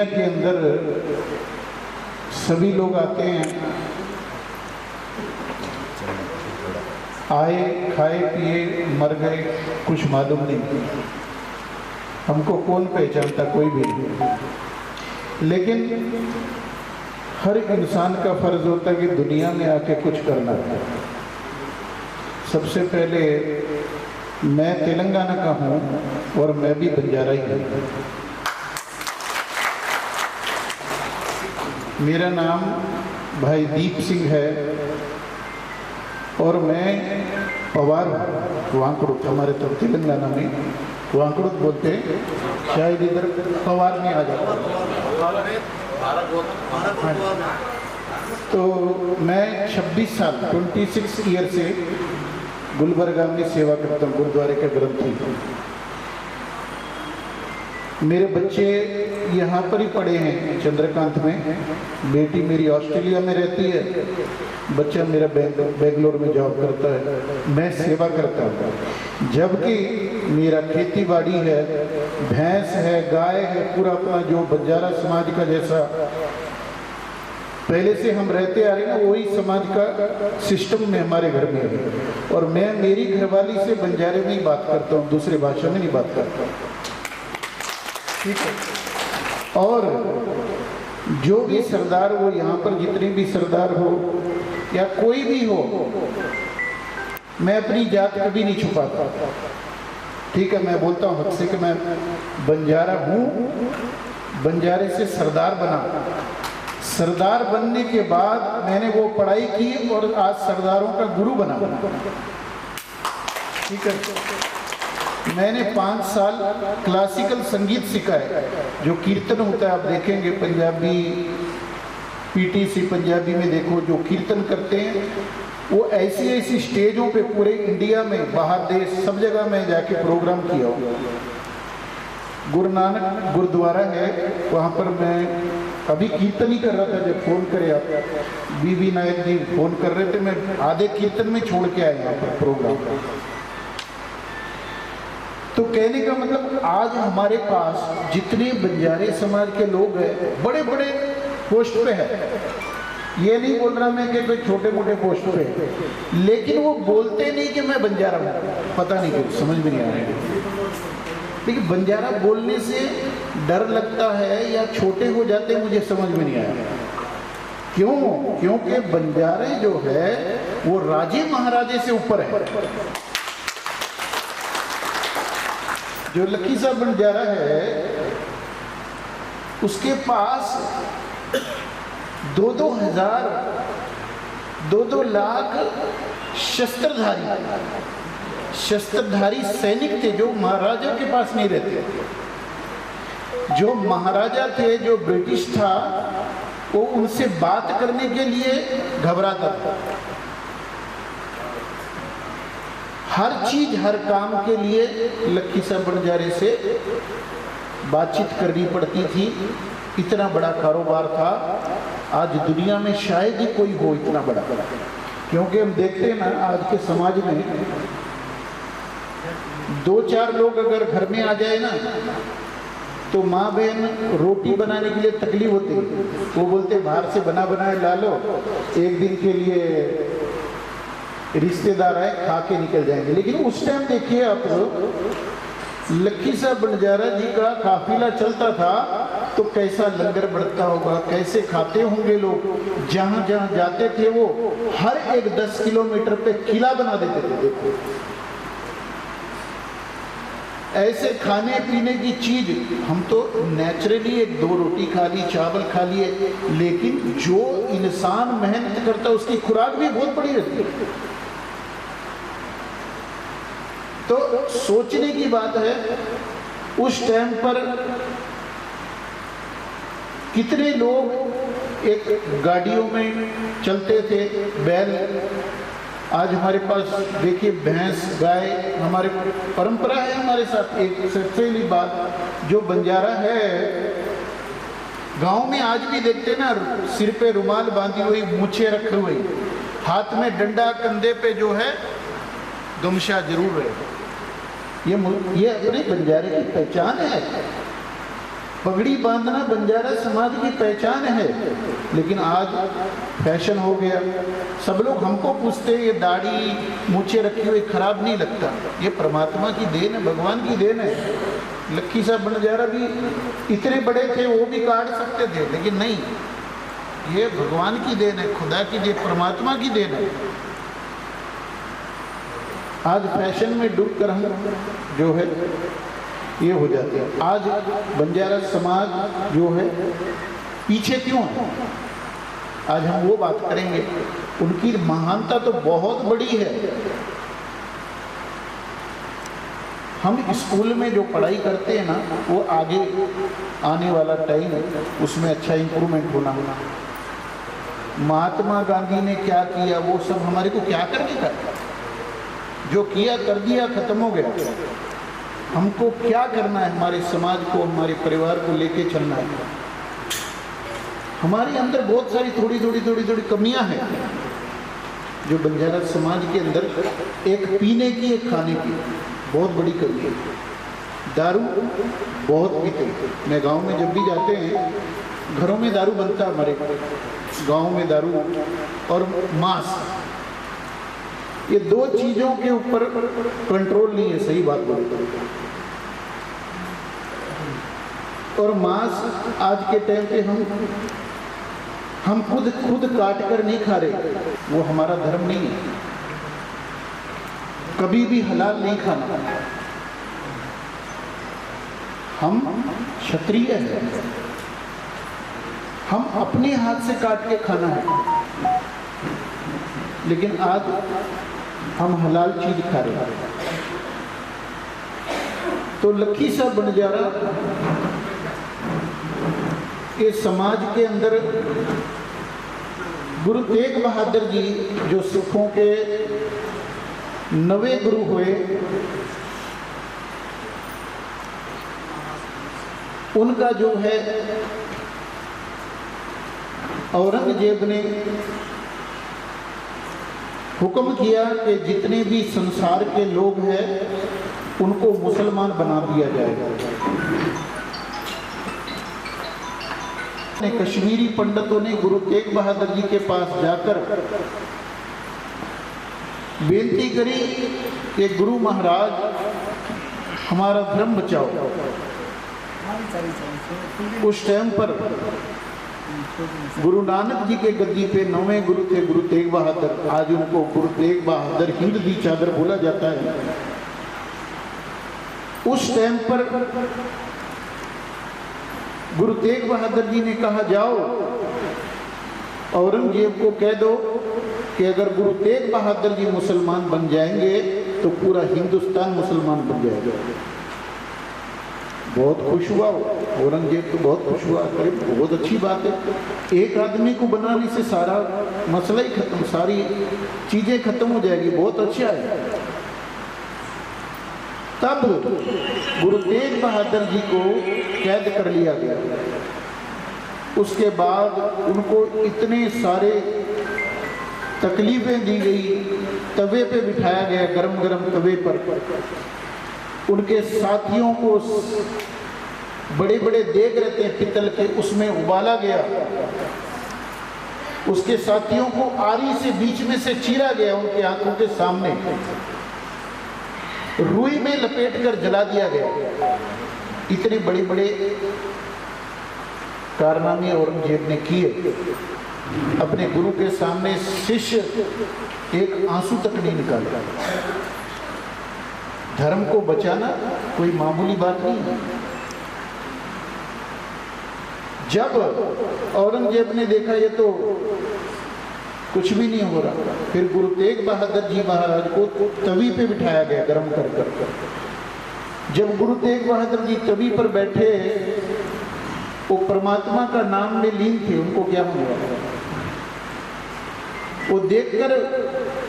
के अंदर सभी लोग आते हैं, आए, खाए पिए, मर गए, कुछ मालूम नहीं। हमको कौन पहचानता, कोई भी नहीं। लेकिन हर इंसान का फर्ज होता है कि दुनिया में आके कुछ करना है। सबसे पहले मैं तेलंगाना का हूँ और मैं भी बंजारा ही हूँ। मेरा नाम भाई दीप सिंह है और मैं पवार हूँ। वांकड़ुत हमारे तो तेलंगाना में वांकड़ुत बोलते हैं, शायद इधर पवार में आ जाता है। तो मैं 26 साल 26 ईयर से गुलबर्गा में सेवा करता हूँ, गुरुद्वारे के ग्रंथी। मेरे बच्चे यहाँ पर ही पढ़े हैं चंद्रकांत में। बेटी मेरी ऑस्ट्रेलिया में रहती है, बच्चा मेरा बेंगलोर में जॉब करता है, मैं सेवा करता हूँ। जबकि मेरा खेती बाड़ी है, भैंस है, गाय है, पूरा अपना जो बंजारा समाज का जैसा पहले से हम रहते आ रहे हैं ना, वही समाज का सिस्टम में हमारे घर में है। और मैं मेरी घरवाली से बंजारे में ही बात करता हूँ, दूसरी भाषा में नहीं बात करता हूँ, ठीक है। और जो भी सरदार हो, यहाँ पर जितने भी सरदार हो या कोई भी हो, मैं अपनी जात कभी नहीं छुपाता, ठीक है। मैं बोलता हूँ हद से कि मैं बंजारा हूँ, बंजारे से सरदार बना। सरदार बनने के बाद मैंने वो पढ़ाई की और आज सरदारों का गुरु बना, ठीक है। मैंने 5 साल क्लासिकल संगीत सीखा है, जो कीर्तन होता है, आप देखेंगे पंजाबी पीटीसी पंजाबी में देखो, जो कीर्तन करते हैं वो ऐसी ऐसी स्टेजों पे पूरे इंडिया में, बाहर देश, सब जगह मैं जाके प्रोग्राम किया हूँ। गुरु नानक गुरुद्वारा है, वहाँ पर मैं अभी कीर्तन ही कर रहा था जब फोन करे आप, बीबी नायक जी फोन कर रहे थे, मैं आधे कीर्तन में छोड़ के आया यहाँ पर प्रोग्राम। तो कहने का मतलब आज हमारे पास जितने बंजारे समाज के लोग हैं, बड़े बड़े पोस्ट पे है। ये नहीं बोल रहा मैं कि कोई छोटे मोटे पोस्ट पे है, लेकिन वो बोलते नहीं कि मैं बंजारा हूँ, पता नहीं क्यों, समझ में नहीं आ रहा है। लेकिन बंजारा बोलने से डर लगता है या छोटे हो जाते हैं, मुझे समझ में नहीं आया क्यों। क्योंकि बंजारे जो है वो राजे महाराजे से ऊपर है। जो लकी साहब बंजारा है उसके पास 2-2 हजार 2-2 लाख शस्त्रधारी सैनिक थे, जो महाराजा के पास नहीं रहते। जो महाराजा थे, जो ब्रिटिश था, वो उनसे बात करने के लिए घबराता था। हर चीज, हर काम के लिए लक्की साहब बंजारे से बातचीत करनी पड़ती थी। इतना बड़ा कारोबार था, आज दुनिया में शायद ही कोई हो इतना बड़ा। क्योंकि हम देखते हैं ना आज के समाज में 2-4 लोग अगर घर में आ जाए ना, तो माँ बहन रोटी बनाने के लिए तकलीफ होती है, वो बोलते बाहर से बना बनाए ला लो, एक दिन के लिए रिश्तेदार आए, खा के निकल जाएंगे। लेकिन उस टाइम देखिए आप, लक्की साहब बंजारा जी का काफिला चलता था तो कैसा लंगर बढ़ता होगा, कैसे खाते होंगे लोग। जहां जहां जाते थे वो हर एक 10 किलोमीटर पे किला बना देते थे। देखो ऐसे खाने पीने की चीज, हम तो नेचुरली 1-2 रोटी खा ली, चावल खा लिए, लेकिन जो इंसान मेहनत करता है उसकी खुराक भी बहुत बड़ी रहती है। तो सोचने की बात है, उस टाइम पर कितने लोग एक गाड़ियों में चलते थे, बैल। आज हमारे पास देखिए भैंस, गाय, हमारे परंपरा है हमारे साथ। एक सबसे बड़ी बात, जो बंजारा है गांव में आज भी देखते ना, सिर पे रुमाल बांधी हुई, मूछे रखे हुए, हाथ में डंडा, कंधे पे जो है गमछा जरूर है। ये अपने बंजारे की पहचान है। पगड़ी बांधना बंजारा समाज की पहचान है, लेकिन आज फैशन हो गया। सब लोग हमको पूछते हैं ये दाढ़ी मूछे रखी हुई खराब नहीं लगता। ये परमात्मा की देन है, भगवान की देन है। लक्की साहब बंजारा भी इतने बड़े थे, वो भी काट सकते थे, लेकिन नहीं, ये भगवान की देन है, खुदा की देन, परमात्मा की देन है। आज फैशन में डूब कर हम जो है ये हो जाते हैं। आज बंजारा समाज जो है पीछे क्यों है, आज हम वो बात करेंगे। उनकी महानता तो बहुत बड़ी है। हम स्कूल में जो पढ़ाई करते हैं ना, वो आगे आने वाला टाइम है, उसमें अच्छा इंप्रूवमेंट होना। महात्मा गांधी ने क्या किया, वो सब हमारे को क्या करने का, जो किया कर दिया, खत्म हो गया। हमको क्या करना है, हमारे समाज को, हमारे परिवार को लेके चलना है। हमारे अंदर बहुत सारी थोड़ी थोड़ी कमियां हैं जो बंजारा समाज के अंदर, एक पीने की, एक खाने की बहुत बड़ी कमी है। दारू बहुत पीते। मैं गांव में जब भी जाते हैं, घरों में दारू बनता है, हमारे गांव में दारू और मांस, ये दो चीजों के ऊपर कंट्रोल नहीं है, सही बात बोलते। और मांस आज के टाइम पे हम खुद काट कर नहीं खा रहे, वो हमारा धर्म नहीं है। कभी भी हलाल नहीं खाना। हम क्षत्रिय हैं, हम अपने हाथ से काट के खाना है, लेकिन आज हम हलाल चीज खा रहे हैं। तो लक्की साहब बंजारा के समाज के अंदर गुरु तेग बहादुर जी जो सिखों के 9वें गुरु हुए, उनका जो है औरंगजेब ने हुक्म किया कि जितने भी संसार के लोग हैं उनको मुसलमान बना दिया जाएगा। कश्मीरी पंडितों ने गुरु तेग बहादुर जी के पास जाकर बेनती करी कि गुरु महाराज हमारा धर्म बचाओ। उस टाइम पर गुरु नानक जी के गद्दी पे 9वें गुरु थे गुरु तेग बहादुर। आज उनको गुरु तेग बहादुर हिंद दी चादर बोला जाता है। उस टाइम पर गुरु तेग बहादुर जी ने कहा, जाओ औरंगजेब को कह दो कि अगर गुरु तेग बहादुर जी मुसलमान बन जाएंगे तो पूरा हिंदुस्तान मुसलमान बन जाएगा। बहुत खुश हुआ औरंगजेब, तो बहुत खुश हुआ। अरे बहुत अच्छी बात है, एक आदमी को बनाने से सारा मसला ही खत्म, सारी चीजें खत्म हो जाएगी, बहुत अच्छा है। तब गुरु तेग बहादुर जी को कैद कर लिया गया। उसके बाद उनको इतने सारे तकलीफें दी गई, तवे पे बिठाया गया, गरम गरम तवे पर। उनके साथियों को बड़े बड़े देग रहते हैं पित्तल के, उसमें उबाला गया। उसके साथियों को आरी से बीच में से चीरा गया, उनके आंखों के सामने रुई में लपेट कर जला दिया गया। इतने बड़े बड़े कारनामे औरंगजेब ने किए। अपने गुरु के सामने शिष्य एक आंसू तक नहीं निकाला। धर्म को बचाना कोई मामूली बात नहीं है। जब औरंगजेब ने देखा ये तो कुछ भी नहीं हो रहा, फिर गुरु तेग बहादुर जी महाराज को तवी पे बिठाया गया गरम कर कर। जब गुरु तेग बहादुर जी तवी पर बैठे, वो परमात्मा का नाम में लीन थे, उनको क्या हुआ वो देखकर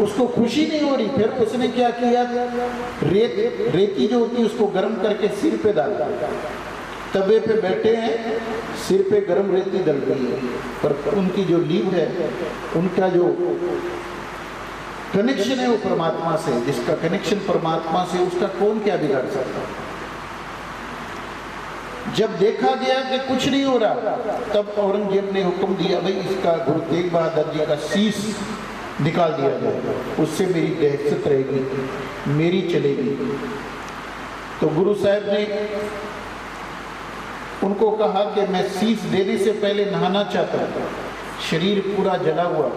उसको खुशी नहीं हो रही। फिर उसने क्या किया, रेती जो होती है उसको गर्म करके सिर पे डाला। तवे पे बैठे हैं, सिर पे गर्म रेती डल रही है, पर उनकी जो लीव है, उनका जो कनेक्शन है वो परमात्मा से। जिसका कनेक्शन परमात्मा से, उसका कौन क्या बिगाड़ सकता। जब देखा गया कि कुछ नहीं हो रहा, तब औरंगजेब ने हुक्म दिया, भाई इसका गुरु तेग बहादुर जी का शीश निकाल दिया जाए, उससे मेरी दहशत रहेगी, मेरी चलेगी। तो गुरु साहब ने उनको कहा कि मैं शीश देने से पहले नहाना चाहता हूँ। शरीर पूरा जला हुआ,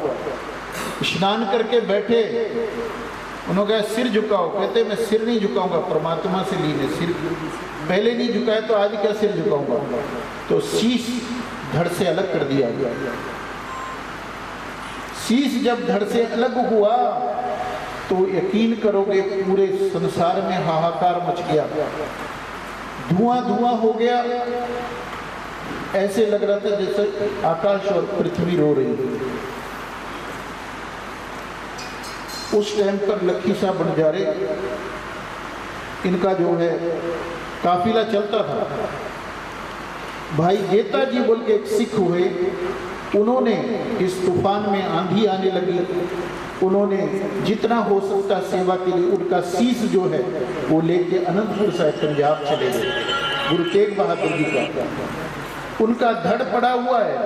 स्नान करके बैठे, उन्होंने कहा सिर झुकाओ। कहते मैं सिर नहीं झुकाऊंगा, परमात्मा से लीन है, सिर पहले नहीं झुकाया तो आज क्या सिर झुकाऊंगा। तो शीश धड़ से अलग कर दिया गया। शीश जब धड़ से अलग हुआ तो यकीन करोगे पूरे संसार में हाहाकार मच गया, धुआं धुआं हो गया। ऐसे लग रहा था जैसे आकाश और पृथ्वी रो रही है। उस टाइम पर लखी साहब बंजारे, इनका जो है काफिला चलता था। भाई जेता जी बोल के एक सिख हुए, उन्होंने इस तूफान में आंधी आने लगी, उन्होंने जितना हो सकता सेवा के लिए उनका शीश जो है वो लेके अनंतपुर साहिब पंजाब चले गए। गुरु तेग बहादुर जी का उनका धड़ पड़ा हुआ है।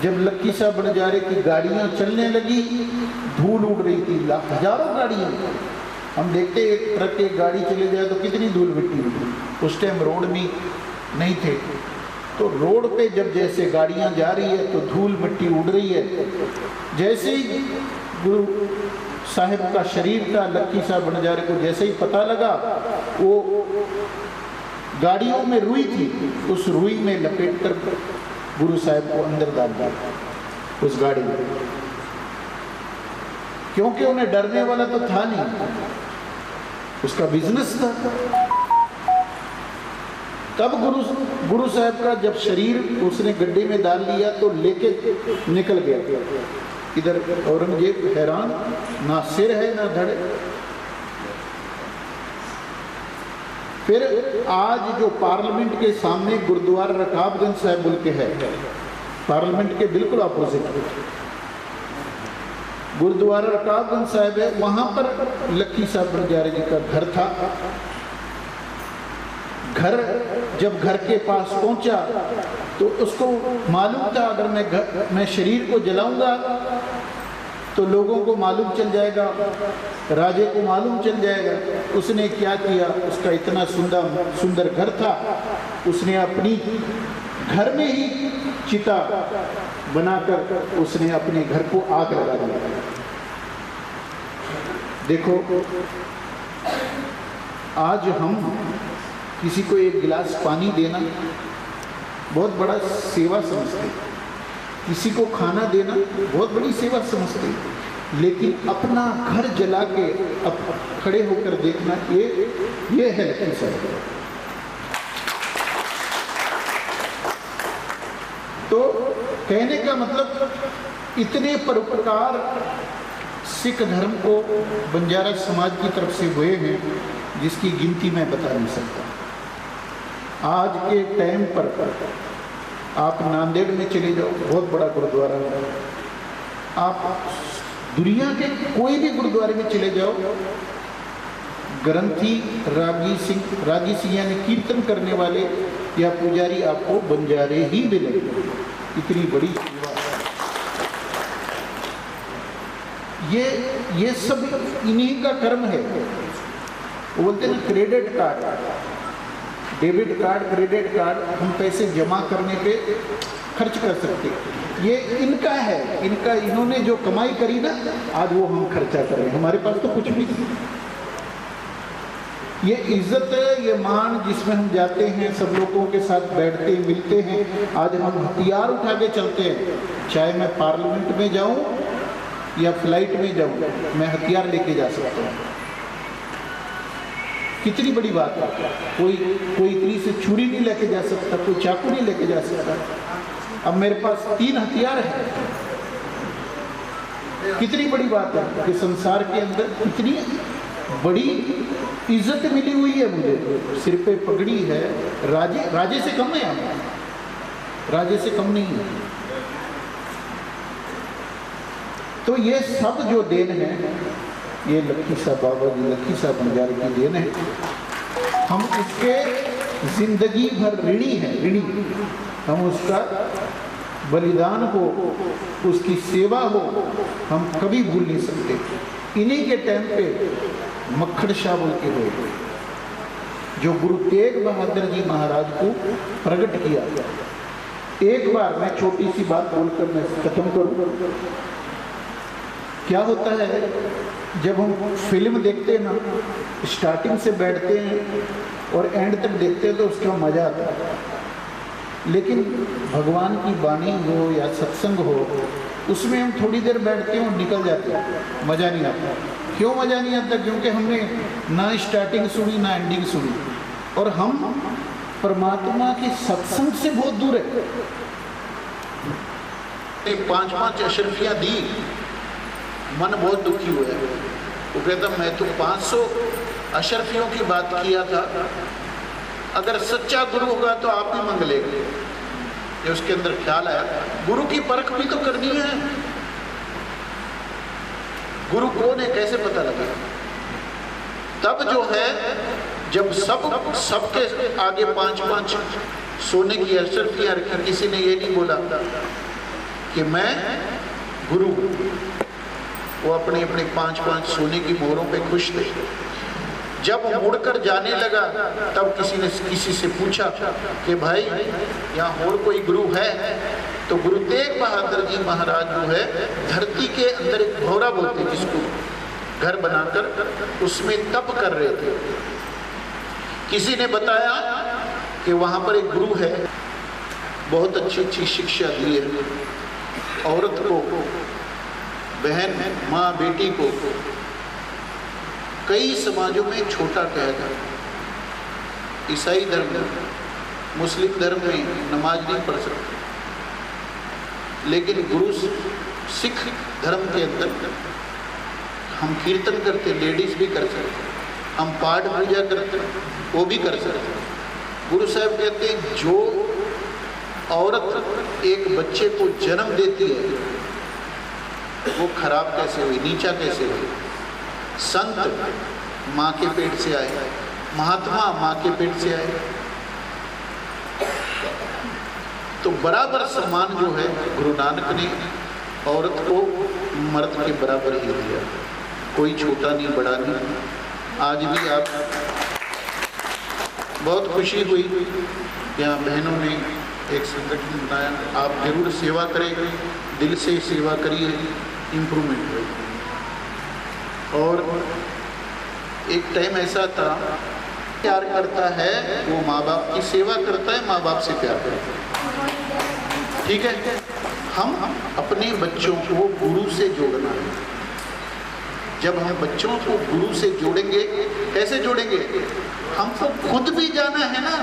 जब लक्की साहब बंजारे की गाड़ियां चलने लगी, धूल उड़ रही थी, हजारों गाड़ियां। हम देखते एक ट्रक एक गाड़ी चले जाए तो कितनी धूल मिट्टी उड़ती। उस टाइम रोड भी नहीं थे, तो रोड पे जब जैसे गाड़ियां जा रही है तो धूल मिट्टी उड़ रही है। जैसे ही गुरु साहिब का शरीर था, लक्की साहब बंजारे को जैसे ही पता लगा, वो गाड़ियों में रुई थी, उस रुई में लपेट कर गुरु साहिब को अंदर डाल दिया उस गाड़ी में, क्योंकि उन्हें डरने वाला तो था नहीं, उसका बिजनेस था। तब गुरु साहब का जब शरीर उसने गड्ढे में डाल लिया तो लेके निकल गया। इधर औरंगजेब हैरान, ना सिर है ना धड़। फिर आज जो पार्लियामेंट के सामने गुरुद्वारा रकाबगंज साहब बोल के है, पार्लियामेंट के बिल्कुल अपोजिट गुरुद्वारा रकाबगंज साहब है, वहां पर लक्की साहब बंजारे जी का घर था। घर जब घर के पास पहुंचा तो उसको मालूम था अगर मैं शरीर को जलाऊंगा तो लोगों को मालूम चल जाएगा, राजे को मालूम चल जाएगा। उसने क्या किया, उसका इतना सुंदर घर था, उसने अपनी घर में ही चिता बनाकर उसने अपने घर को आग लगा दिया। देखो आज हम किसी को एक गिलास पानी देना बहुत बड़ा सेवा समझते, किसी को खाना देना बहुत बड़ी सेवा समझते, लेकिन अपना घर जला के अब खड़े होकर देखना ये है लक्की साहब। तो कहने का मतलब इतने परोपकार सिख धर्म को बंजारा समाज की तरफ से हुए हैं जिसकी गिनती मैं बता नहीं सकता। आज के टाइम पर आप नांदेड़ में चले जाओ, बहुत बड़ा गुरुद्वारा है। आप दुनिया के कोई भी गुरुद्वारे में चले जाओ, ग्रंथी रागी सिंह यानी कीर्तन करने वाले या पुजारी आपको बंजारे ही मिलेंगे। इतनी बड़ी सेवा। ये सब इन्हीं का कर्म है। वो बोलते हैं ना credit card, debit card, credit card, हम पैसे जमा करने पे खर्च कर सकते, ये इनका है, इनका इन्होंने जो कमाई करी ना आज वो हम खर्चा कर रहे हैं। हमारे पास तो कुछ भी नहीं। ये इज्जत है, ये मान जिसमें हम जाते हैं, सब लोगों के साथ बैठते मिलते हैं। आज हम हथियार उठा के चलते हैं, चाहे मैं पार्लियामेंट में जाऊं या फ्लाइट में जाऊं, मैं हथियार लेके जा सकता हूं। कितनी बड़ी बात है। कोई इतनी से छुरी नहीं लेके जा सकता, कोई चाकू नहीं लेके जा सकता। अब मेरे पास 3 हथियार है। कितनी बड़ी बात है कि संसार के अंदर कितनी बड़ी इज्जत मिली हुई है मुझे। सिर पे पगड़ी है, राजे से कम है, राजे से कम नहीं है। तो ये सब जो देन है ये लक्की साहब बाबा जी, लक्की साहब बंजारे की देन है। हम इसके जिंदगी भर ऋणी है, ऋणी। हम उसका बलिदान हो, उसकी सेवा हो, हम कभी भूल नहीं सकते। इन्हीं के टाइम पे मक्खड़ शाह बोल के हुए जो गुरु तेग बहादुर जी महाराज को प्रकट किया। एक बार मैं छोटी सी बात बोलकर मैं खत्म करूं। क्या होता है जब हम फिल्म देखते हैं ना, स्टार्टिंग से बैठते हैं और एंड तक देखते हैं तो उसका मजा आता है, लेकिन भगवान की वाणी हो या सत्संग हो, उसमें हम थोड़ी देर बैठते हैं और निकल जाते हैं, मज़ा नहीं आता। क्यों मज़ा नहीं आता? क्योंकि हमने ना स्टार्टिंग सुनी ना एंडिंग सुनी, और हम परमात्मा के सत्संग से बहुत दूर है। 5-5 अशरफियाँ दी, मन बहुत दुखी हुआ है। वो कहता मैं तो 500 अशरफियों की बात किया था, अगर सच्चा गुरु होगा तो आप ही मंगलेगा। ये उसके अंदर ख्याल आया, गुरु की परख भी तो करनी है। गुरु कौन है कैसे पता लगे? तब जो है जब सबके आगे 5-5 सोने की अशरफियाँ रखी, किसी ने ये नहीं बोला कि मैं गुरु हूँ। वो अपने अपने 5-5 सोने की मोहरों पे खुश थे। जब मुड़कर जाने लगा तब किसी ने किसी से पूछा कि भाई यहाँ और कोई गुरु है? तो गुरु तेग बहादुर जी महाराज जो है धरती के अंदर एक भौरा बोलते जिसको घर बनाकर उसमें तप कर रहे थे। किसी ने बताया कि वहाँ पर एक गुरु है, बहुत अच्छी अच्छी शिक्षा दी है औरत को, बहन माँ बेटी को। कई समाजों में छोटा कहेगा, ईसाई धर्म में, मुस्लिम धर्म में नमाज नहीं पढ़ सकते, लेकिन गुरु सिख धर्म के अंदर हम कीर्तन करते, लेडीज भी कर सकते, हम पाठ पूजा करते, वो भी कर सकते। गुरु साहब कहते हैं जो औरत एक बच्चे को जन्म देती है वो खराब कैसे हुई, नीचा कैसे हुई? संत माँ के पेट से आए, महात्मा माँ के पेट से आए, तो बराबर सम्मान जो है गुरु नानक ने औरत को मर्द के बराबर ही दिया, कोई छोटा नहीं बड़ा नहीं। आज भी आप बहुत खुशी हुई, यहाँ बहनों ने एक संगठन बनाया, आप जरूर सेवा करें, दिल से सेवा करिए, इम्प्रूवमेंट होगी। और एक टाइम ऐसा था, प्यार करता है वो माँ बाप की सेवा करता है, माँ बाप से प्यार करता है, ठीक है। हम अपने बच्चों को गुरु से जोड़ना है। जब हम बच्चों को गुरु से जोड़ेंगे, कैसे जोड़ेंगे? हमको खुद भी जाना है ना,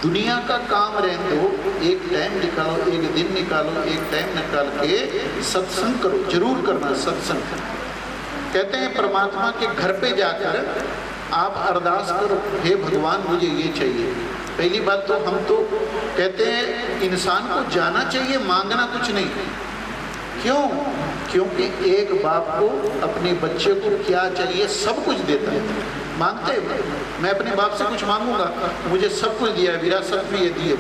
दुनिया का काम रहने दो, एक टाइम निकालो, एक दिन निकालो, एक टाइम निकाल के सत्संग करो, जरूर करना सत्संग। कहते हैं परमात्मा के घर पे जाकर आप अरदास करो, हे भगवान मुझे ये चाहिए। पहली बात तो हम तो कहते हैं इंसान को जाना चाहिए, मांगना कुछ नहीं। क्यों? क्योंकि एक बाप को अपने बच्चे को क्या चाहिए सब कुछ देता है। मांगते हैं, मैं अपने बाप से कुछ मांगूंगा, मुझे सब कुछ दिया है, विरासत में ये दिए।